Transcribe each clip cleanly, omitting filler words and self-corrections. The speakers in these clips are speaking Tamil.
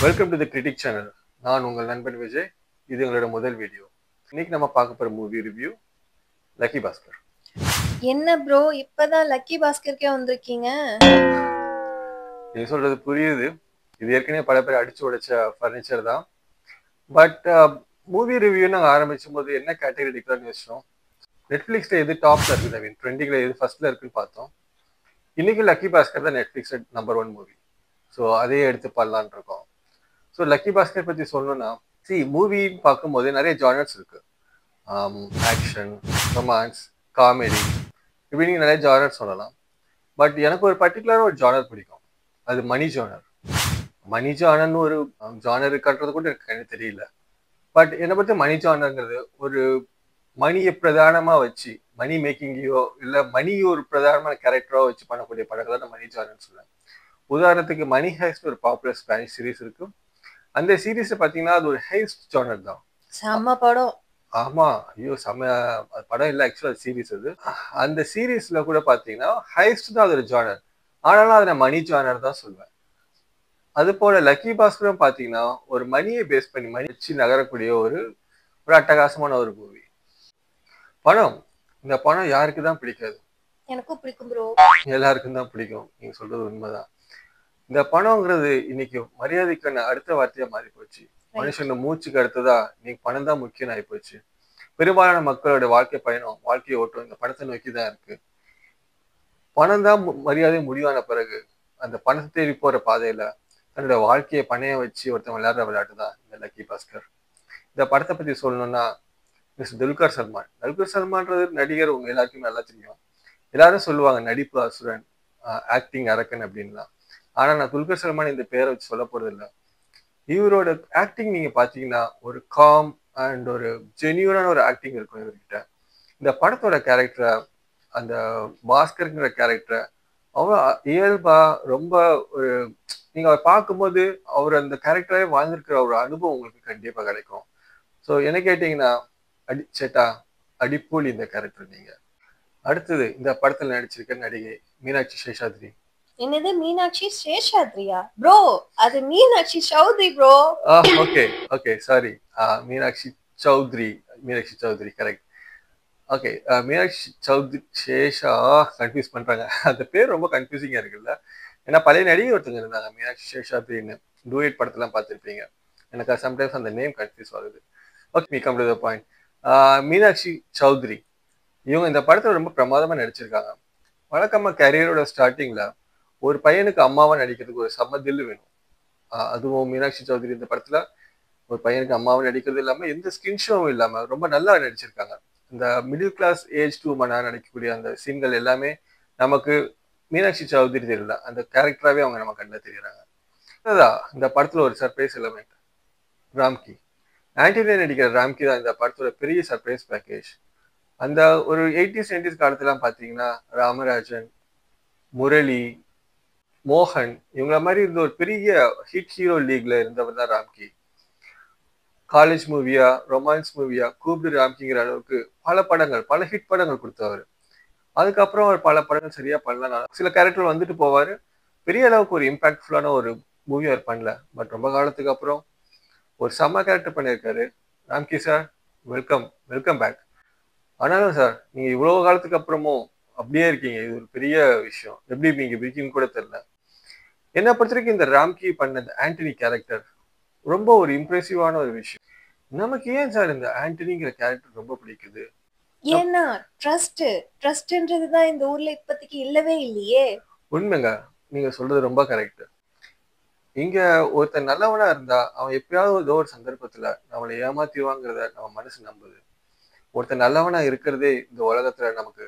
Welcome to the critic channel. நான் உங்கள் நண்பன் விஜய். இது எங்களோட முதல் வீடியோ. இன்னைக்கு நம்ம பார்க்க போற மூவி ரிவ்யூ லக்கி பாஸ்கர். என்ன ப்ரோ இப்பதான் லக்கி பாஸ்கருக்கே வந்திருக்கீங்க? நீ சொல்றது புரியுது. இது ஏற்கனவே பல பேர் அடிச்சு உடைச்ச ஃபர்னிச்சர் தான். பட் மூவி ரிவ்யூ நாங்கள் ஆரம்பிச்சும் போது என்ன கேட்டகரி எடுக்கலாம்னு யோசிச்சோம். நெட்ஃபிளிக்ஸ்ல எது டாப்ல இருக்குது, ஐ மீன் ட்ரெண்டிங்ல எது ஃபர்ஸ்ட்ல இருக்குன்னு பார்த்தோம். இன்னைக்கு லக்கி பாஸ்கர் தான் நெட்ஃபிளிக்ஸ் நம்பர் 1 மூவி. ஸோ அதையே எடுத்து பண்ணலான் இருக்கோம். ஸோ லக்கி பாஸ்கர் பத்தி சொல்லணும்னா, மூவின்னு பார்க்கும்போது நிறைய ஜானர்ஸ் இருக்கு. ஆக்ஷன், ரொமான்ஸ், காமெடி, இப்படி நிறைய ஜானர் சொல்லலாம். பட் எனக்கு ஒரு பர்டிகுலர் ஒரு ஜானர் பிடிக்கும். அது மணி ஜானர். மணி ஜானர்னு ஒரு ஜானர் இருக்கான்றது கூட எனக்கு தெரியல. பட் என்னை பற்றி மணி ஜானர்ங்கிறது ஒரு மணியை பிரதானமா வச்சு மணி மேக்கிங்கையோ இல்லை மணி ஒரு பிரதானமான கேரக்டரோ வச்சு பண்ணக்கூடிய படங்கள் தான் மணி ஜானர்னு சொல்லுவேன். உதாரணத்துக்கு மணி ஹைஸ்ட் ஒரு பாப்புலர் ஸ்பானிஷ் சீரீஸ் இருக்கு. அந்த சீரீஸ் பாத்தீங்கன்னா அது ஒரு ஹைஸ்ட் ஜானர் தான். செம்ம படம். ஆமா, ஐயோ செம்ம படம் இல்ல, ஆக்சுவலா சீரீஸ் அது. அந்த சீரீஸ்ல கூட பாத்தீங்கன்னா ஹைஸ்ட் தான் அது ஒரு ஜானர். ஆனாலும் அதை நான் மணி ஜானர் தான் சொல்வேன். அது போல லக்கி பாஸ்கரும் பாத்தீங்கன்னா ஒரு மணியை பேஸ் பண்ணி மணி வச்சு நகரக்கூடிய ஒரு ஒரு அட்டகாசமான ஒரு மூவி. படம், இந்த படம் யாருக்கு தான் பிடிக்காது? எனக்கும் பிடிக்கும் ப்ரோ. எல்லாருக்கும் தான் பிடிக்கும். நீங்க சொல்றது உண்மைதான். இந்த பணம்ங்கிறது இன்னைக்கு மரியாதைக்கான அடுத்த வார்த்தையா மாறி போச்சு. மனுஷன் மூச்சுக்கு அடுத்ததா இன்னைக்கு பணம் தான் முக்கியம் ஆகி போச்சு. பெரும்பாலான மக்களோட வாழ்க்கை பயணம், வாழ்க்கையை ஓட்டம் இந்த பணத்தை நோக்கி தான் இருக்கு. பணம் தான் மரியாதை முடிவான பிறகு அந்த பணத்தை தேடி போற பாதையில தன்னோட வாழ்க்கையை பணைய வச்சு ஒருத்தன் விளையாடுற விளையாட்டு தான் இந்த லக்கி பாஸ்கர். இந்த படத்தை பத்தி சொல்லணும்னா, மிஸ்டர் துல்கர் சல்மான். துல்கர் சல்மான்றது நடிகர் உங்க எல்லாருக்குமே நல்லா தெரியும். எல்லாரும் சொல்லுவாங்க நடிப்பு அசுரன், ஆக்டிங் அரக்கன் அப்படின்லாம். ஆனா நான் துல்கர் சல்மான் இந்த பேரை வச்சு சொல்ல போறது இல்லை. இவரோட ஆக்டிங் நீங்க பாத்தீங்கன்னா ஒரு காம் அண்ட் ஒரு ஜென்யூனான ஒரு ஆக்டிங் இருக்கும் இவர்கிட்ட. இந்த படத்தோட கேரக்டரை, அந்த பாஸ்கர்ங்கிற கேரக்டரை அவ்வளோ இயல்பா ரொம்ப ஒரு நீங்க அவர் பார்க்கும்போது அவர் அந்த கேரக்டரே வாழ்ந்திருக்கிற ஒரு அனுபவம் உங்களுக்கு கண்டிப்பா கிடைக்கும். ஸோ என்ன கேட்டீங்கன்னா சேட்டா அடிப்பூலி இந்த கேரக்டர். நீங்க அடுத்தது இந்த படத்துல நடிச்சிருக்க நடிகை மீனாட்சி சேஷாத்ரி. என்னது மீனாட்சி சேஷாத்ரியா? ப்ரோ அது Meenakshi Chaudhary bro. Okay okay sorry, Meenakshi Chaudhary. Meenakshi Chaudhary correct. Okay, Meenakshi Chaudhary Sesha confuse பண்றாங்க. அந்த பேர் ரொம்ப கன்ஃபியூசிங்கா இருக்குல்ல. ஏன்னா பழைய நடிகை ஒருத்தங்க இருந்தாங்க மீனாட்சி சேஷாத்ரின்னு, டூயட் படத்தெல்லாம் பார்த்துருப்பீங்க. எனக்கு சம்டைம்ஸ் அந்த நேம் கன்ஃபியூஸ் ஆகுது. Okay, me come to the point. Meenakshi Chaudhary இவங்க இந்த படத்துல ரொம்ப பிரமாதமா நடிச்சிருக்காங்க. வழக்கமா கேரியரோட ஸ்டார்டிங்ல ஒரு பையனுக்கு அம்மாவா நடிக்கிறதுக்கு ஒரு செம்ம தில்லு வேணும். அதுவும் மீனாட்சி சௌத்ரி இந்த படத்துல ஒரு பையனுக்கு அம்மாவும் நடிக்கிறது இல்லாம எந்த ஸ்கின் ஷோவும் இல்லாம ரொம்ப நல்லா நடிச்சிருக்காங்க. இந்த மிடில் கிளாஸ் ஏஜ் 2 மணி நேரம் நடிக்கக்கூடிய அந்த சீன்கள் எல்லாமே நமக்கு மீனாட்சி சௌத்ரி தெரியல, அந்த கேரக்டராகவே அவங்க நம்ம கண்ணில் தெரியுறாங்க. அதான் இந்த படத்துல ஒரு சர்ப்ரைஸ் எலமெண்ட் ராம்கி. ஆண்டனியா நடிக்கிற ராம்கி தான் இந்த படத்தோட பெரிய சர்ப்ரைஸ் பேக்கேஜ். அந்த ஒரு 80s 90s காலத்துலாம் பார்த்தீங்கன்னா ராமராஜன், முரளி, மோகன் இவங்கள மாதிரி இருந்த ஒரு பெரிய ஹிட் ஹீரோ லீக்ல இருந்தவர் தான் ராம்கி. காலேஜ் மூவியா, ரொமான்ஸ் மூவியா, கூப்பிடு ராம்கிங்கிற அளவுக்கு பல படங்கள், பல ஹிட் படங்கள் கொடுத்தவர். அதுக்கப்புறம் அவர் பல படங்கள் சரியா பண்ணல. சில கேரக்டர் வந்துட்டு போவாரு. பெரிய அளவுக்கு ஒரு இம்பாக்ட்ஃபுல்லான ஒரு மூவி அவர் பண்ணல. பட் ரொம்ப காலத்துக்கு அப்புறம் ஒரு செம்ம கேரக்டர் பண்ணியிருக்காரு. Ramki sir, welcome welcome back. ஆனாலும் சார், நீங்க இவ்வளவு காலத்துக்கு அப்புறமும் அப்படியே இருக்கீங்க. இது ஒரு பெரிய விஷயம். எப்படி நீங்க இருக்கீங்கன்னு கூட தெரியல. என்ன பொறுத்த வரைக்கும் இந்த ராம்கி பண்ண ஆண்டனி கேரக்டர் ரொம்ப ஒரு இம்ப்ரெசிவான ஒரு விஷயம். நமக்கு ஏன் சார் இந்த ஆண்டனிங்கிற கேரக்டர் ரொம்ப பிடிக்குது? ஏன்னா ட்ரஸ்ட்ன்றதுதான் இந்த ஊர்ல இப்போதைக்கு இல்லவே இல்லையே. உண்மைங்க, நீங்க சொல்றது ரொம்ப கரெக்ட். இங்க ஒருத்தன் நல்லவனா இருந்தா அவன் எப்பயாவது ஏதோ ஒரு சந்தர்ப்பத்துல நம்மளை ஏமாத்திடுவாங்கிறத நம்ம மனசு நம்புது. ஒருத்தன் நல்லவனா இருக்கிறதே இந்த உலகத்துல நமக்கு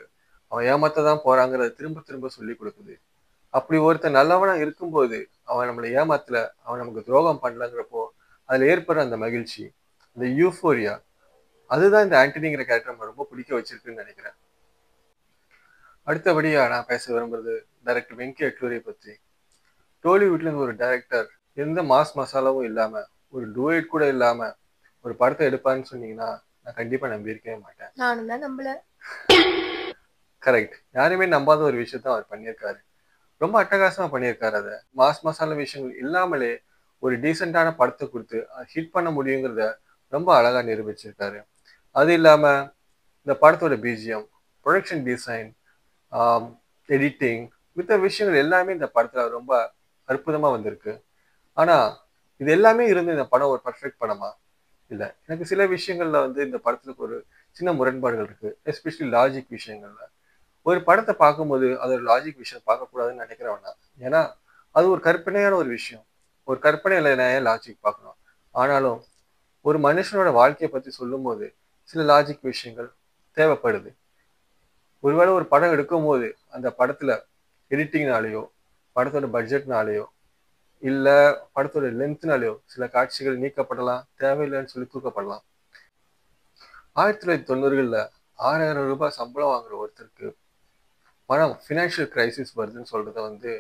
அவன் ஏமாத்ததான் போறாங்கிறத திரும்ப திரும்ப சொல்லி கொடுக்குது. அப்படி ஒருத்தன் நல்லவனா இருக்கும்போது அவன் நம்மளை ஏமாத்தல, அவன் நமக்கு துரோகம் பண்ணலங்கிறப்போ அதுல ஏற்படுற அந்த மகிழ்ச்சி, அந்த யூஃபோரியா, அதுதான் இந்த ஆண்டனிங்கிற கேரக்டர் நம்ம ரொம்ப பிடிக்க வச்சிருக்குன்னு நினைக்கிறேன். அடுத்தபடியா நான் பேச விரும்புறது டைரக்டர் வெங்கி அட்லூரியை பத்தி. டோலிவுட்ல இருந்து ஒரு டைரக்டர் எந்த மாஸ் மசாலாவும் இல்லாம, ஒரு டூயட் கூட இல்லாம ஒரு படத்தை எடுப்பான்னு சொன்னீங்கன்னா நான் கண்டிப்பா நம்பியிருக்கவே மாட்டேன். நானும் தான் நம்பல. கரெக்ட், யாருமே நம்பாத ஒரு விஷயத்த அவர் பண்ணியிருக்காரு. ரொம்ப அட்டகாசமா பண்ணியிருக்காரு. அதை மாஸ் மசாலா விஷயங்கள் இல்லாமலே ஒரு டீசெண்டான படத்தை கொடுத்து ஹிட் பண்ண முடியுங்கிறத ரொம்ப அழகா நிரூபிச்சிருக்காரு. அது இல்லாம இந்த படத்தோட பிஜிஎம், ப்ரொடக்ஷன் டிசைன், எடிட்டிங் மித்த விஷயங்கள் எல்லாமே இந்த படத்துல ரொம்ப அற்புதமா வந்திருக்கு. ஆனா இது எல்லாமே இருந்து இந்த படம் ஒரு பர்ஃபெக்ட் படமா? இல்ல. எனக்கு சில விஷயங்கள்ல வந்து இந்த படத்துக்கு ஒரு சின்ன முரண்பாடுகள் இருக்கு. எஸ்பெஷலி லாஜிக் விஷயங்கள்ல. ஒரு படத்தை பார்க்கும்போது அதோட லாஜிக் விஷயம் பார்க்கக்கூடாதுன்னு நினைக்கிறவன் நான். ஏன்னா அது ஒரு கற்பனையான ஒரு விஷயம். ஒரு கற்பனையில நான் ஏன் லாஜிக் பார்க்கணும்? ஆனாலும் ஒரு மனுஷனோட வாழ்க்கையை பத்தி சொல்லும்போது சில லாஜிக் விஷயங்கள் தேவைப்படுது. ஒருவேளை ஒரு படம் எடுக்கும்போது அந்த படத்துல எடிட்டிங்னாலேயோ, படத்தோட பட்ஜெட்னாலேயோ, இல்ல படத்தோட லென்த்னாலேயோ சில காட்சிகள் நீக்கப்படலாம், தேவையில்லைன்னு சொல்லி தூக்கப்படலாம். 1990கள்ல 6,000 ரூபாய் சம்பளம் வாங்குற ஒருத்தருக்கு பணம் ஃபினான்ஷியல் கிரைசிஸ் வருதுன்னு சொல்றத வந்து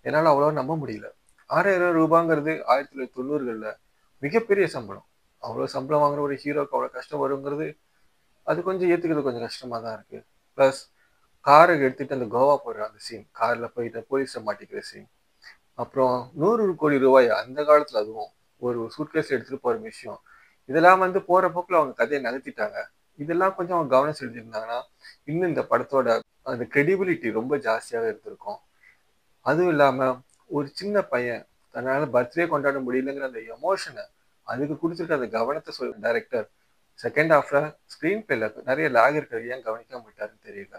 என்னால அவ்வளவா நம்ப முடியல. 6,000 ரூபாங்கிறது 1990கள்ல மிகப்பெரிய சம்பளம். அவ்வளவு சம்பளம் வாங்குற ஒரு ஹீரோக்கு அவ்வளவு கஷ்டம் வருங்கிறது அது கொஞ்சம் ஏத்துக்கிறது கொஞ்சம் கஷ்டமா தான் இருக்கு. பிளஸ் காரை எடுத்துட்டு அந்த கோவா போற அந்த சீன், கார்ல போயிட்டு போலீஸை மாட்டிக்கிற சீன், அப்புறம் 100 கோடி ரூபாய் அந்த காலத்துல அதுவும் ஒரு சூட்கேஸ் எடுத்துட்டு போற விஷயம், இதெல்லாம் வந்து போற போக்குல அவங்க கதையை நகர்த்திட்டாங்க. இதெல்லாம் கொஞ்சம் அவங்க கவனம் செலுத்திருந்தாங்கன்னா இன்னும் இந்த படத்தோட அந்த கிரெடிபிலிட்டி ரொம்ப ஜாஸ்தியாக இருந்திருக்கும். அதுவும் இல்லாம ஒரு சின்ன பையன் தன்னால பர்த்டே கொண்டாட முடியலங்கிற அந்த எமோஷனை அதுக்கு கொடுத்துருக்க அந்த கவனத்தை சொல்ல டைரக்டர் செகண்ட் ஹாஃப்ல ஸ்கிரீன் பிளேல நிறைய லேக் இருக்கிறது ஏன் கவனிக்காம விட்டாருன்னு தெரியல.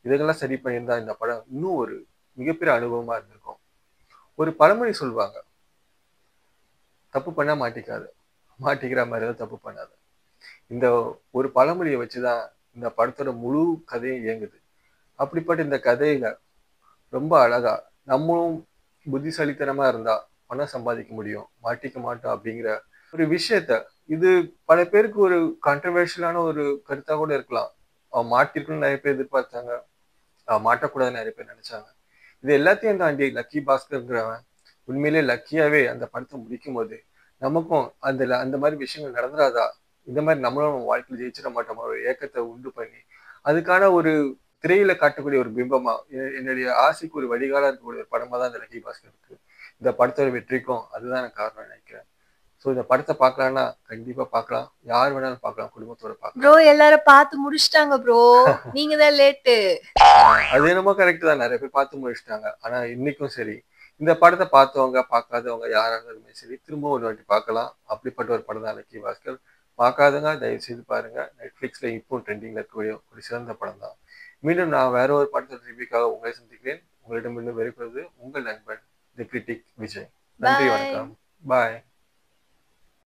இதெல்லாம் சரி பண்ணியிருந்தா இந்த படம் இன்னும் ஒரு மிகப்பெரிய அனுபவமா இருந்திருக்கும். ஒரு பழமொழி சொல்லுவாங்க, தப்பு பண்ணா மாட்டிக்காது, மாட்டிக்கிற மாதிரி தான் தப்பு பண்ணாது. இந்த ஒரு பழமொழியை வச்சுதான் இந்த படத்தோட முழு கதையும் இயங்குது. அப்படிப்பட்ட இந்த கதையில ரொம்ப அழகா நம்மளும் புத்திசாலித்தனமா இருந்தா பணம் சம்பாதிக்க முடியும், மாட்டிக்க மாட்டோம் அப்படிங்கிற ஒரு விஷயத்த, இது பல பேருக்கு ஒரு கான்ட்ரவர்ஷியலான ஒரு கருத்தா கூட இருக்கலாம். அவன் மாட்டிருக்கணும்னு நிறைய பேர் எதிர்பார்த்தாங்க, மாட்டக்கூடாதுன்னு நிறைய பேர் நினைச்சாங்க. இது எல்லாத்தையும் தாண்டி லக்கி பாஸ்கர்ங்கிறவன் உண்மையிலேயே லக்கியாவே அந்த படத்தை முடிக்கும் போது நமக்கும் அந்த மாதிரி விஷயங்கள் நடந்துடாதா, இந்த மாதிரி நம்மளும் நம்ம வாழ்க்கையில் ஜெயிச்சிட மாட்டோமா ஒரு ஏக்கத்தை உண்டு பண்ணி அதுக்கான ஒரு திரையில காட்டக்கூடிய ஒரு பிம்பமா என்னுடைய ஆசைக்கு ஒரு வடிகாலா இருக்கக்கூடிய ஒரு படமா தான் இந்த லக்கி பாஸ்கர் இருக்கு. இந்த படத்தோட வெற்றிக்கும் அதுதான் எனக்கு காரணம் நினைக்கிறேன். ஸோ இந்த படத்தை பார்க்கலாம்னா கண்டிப்பா பார்க்கலாம், யார் வேணாலும் பார்க்கலாம், குடும்பத்தோட ப்ரோ பார்க்கலாம். எல்லாரும் பார்த்து முடிச்சிட்டாங்க ப்ரோ. நீங்க தான் லேட்டு. அது என்னமோ கரெக்ட் தான், நிறைய பேர் பார்த்து முடிச்சிட்டாங்க. ஆனா இன்னைக்கும் சரி, இந்த படத்தை பார்த்தவங்க பார்க்காதவங்க யாரா இருந்தாலுமே சரி திரும்ப ஒரு வாட்டி பார்க்கலாம். அப்படிப்பட்ட ஒரு படம் தான் லக்கி பாஸ்கர். பார்க்காதவங்க தயவு செய்து பாருங்க. நெட்ஃபிளிக்ஸ்ல இப்போ ட்ரெண்டிங்ல இருக்கக்கூடிய ஒரு சிறந்த படம் தான். மீண்டும் நான் வேற ஒரு படத்தோட ரிவ்யூக்காக உங்களை சந்திக்கிறேன். உங்களிடமிருந்து விடைபெறுவது உங்கள் நண்பன் தி கிரிட்டிக் விஜய். நன்றி, பாய். வணக்கம், பாய்.